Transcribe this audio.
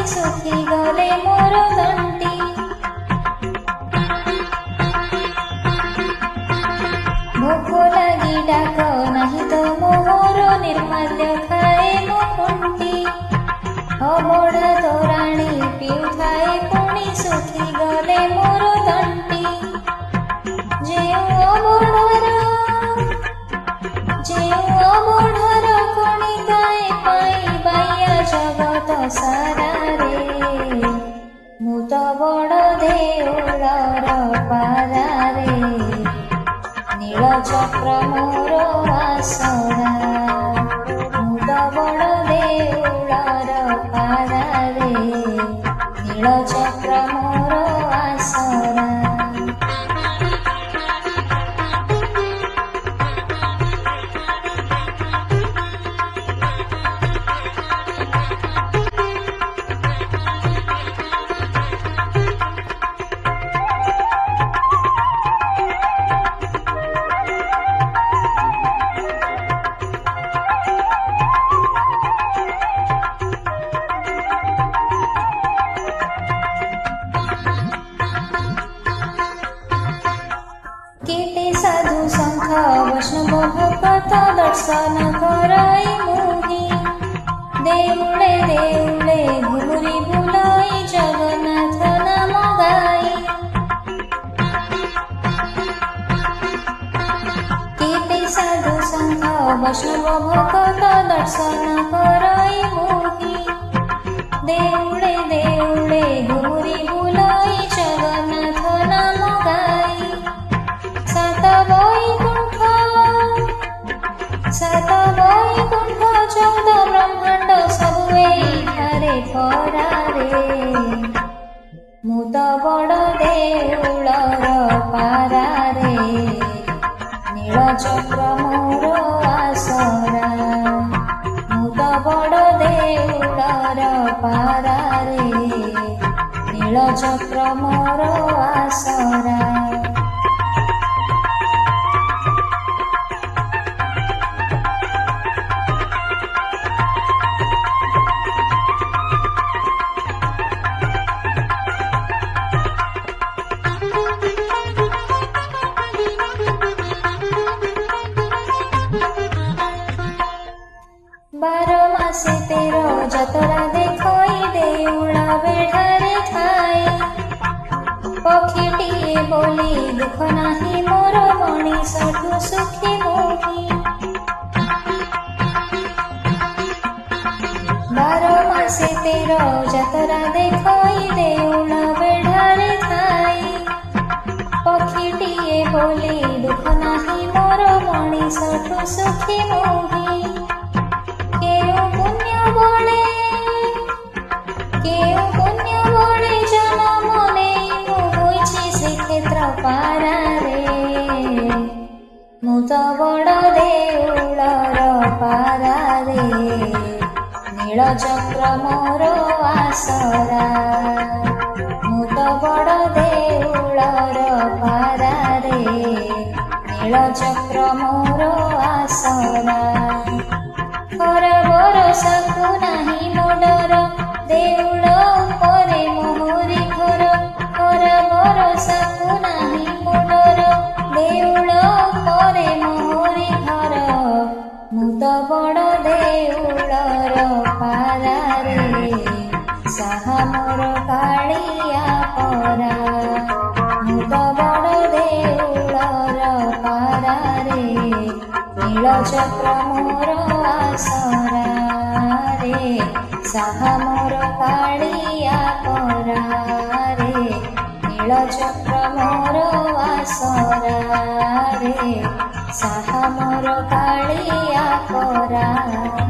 सुखी गले मोर दंडी। भोक लगी डाक नहीं तो मोर निर्माल्य खाए मो कुंटी। अबोढ़ा तोराणी पीउथाए पुणी सुखी गले मोर दंडी। अबोढ़र कणिकाए पाई बाया जगत सारा रे। मु तो बड़ देउलर पारा रे। नील चक्र मोर आसरा। मु तो बड़ देउलर पारा रे। नील चक्र मोर आसरा। कीटे साधु संख वैष्णव भक्त दर्शन कराई मुहि। देउले देउले घुमुरी बुलाई जगन्नाथ नाम गाई। कीटे साधु संख वैष्णव भक्त दर्शन कराई मुहि। देउले देउले घुमुरी बुलाई जगन्नाथ नाम गाई। सात वैकुंठ 14 ब्रह्मांड सबु एइठारे परारे। मु तो बड़ देउलर पारा रे। नील चक्र मोर आसरा। मु तो बड़ देउलर पारा रे। नील चक्र मोर आसरा। बारो मासे 13 जतरा देखई देउला बेढ़ारे ठाई। पक्षीटीए बोली दुख नाही मोर मणिषठु सुखी मोहि। बारो मासे 13 जतरा देखई देउला बेढ़ारे ठाई। पक्षीटीए बोली दुख नाही मोर मणिषठु सुखी मोहि। केउ पुण्य बळे जन्म नेई मु होइछि श्रीक्षेत्र पारा रे। मु तो बड़ देउलर पारा रे। नील चक्र मोर आसरा। मु तो बड़ देउलर पारा रे। नील चक्र मोर आसरा। खरा बरसाकु नाही मोडर देउल उपरे मोहरी घर। खरा बरसाकु नाही मोडर देउल उपरे मोहरी घर। मु तो बड़ देउलर पारा रे। साहा मोर कालिया परा। मु तो बड़ देउलर पारा रे। नील चक्र मोर आसरा रे। साहा मोर कालिया परा रे। नील चक्र मोर आसरा रे। साहा मोर कालिया परा।